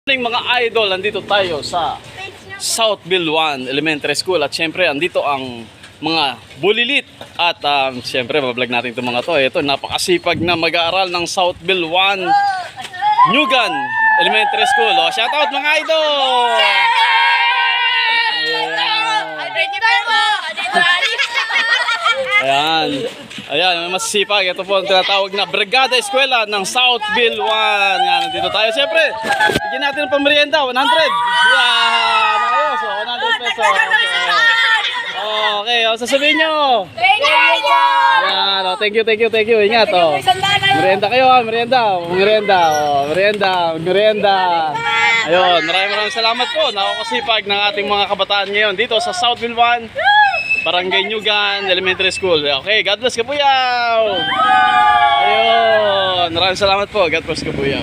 Mga idol, nandito tayo sa Southville 1 Elementary School at syempre andito ang mga bulilit at syempre bablog natin itong mga to. Ito, napakasipag na mag-aaral ng Southville 1 Newgan Elementary School. O, shout out mga idol! Ayan. Ayan, masisipag. Ito po ang tinatawag na Brigada Eskwela ng Southville 1. Yan, nandito tayo. Siyempre, bigyan natin ng pamerienda, 100. Yan, ayos. 100 pesos. Okay, sasabihin nyo. Yan, thank you. Ingat, merienda kayo, merienda. Ayun, maraming salamat po. Nakakasipag ng ating mga kabataan ngayon dito sa Southville 1. Barangay Newgan Elementary School. Okay, God bless Kapuyaw! Ayun, maraming salamat po. God bless Kapuyaw.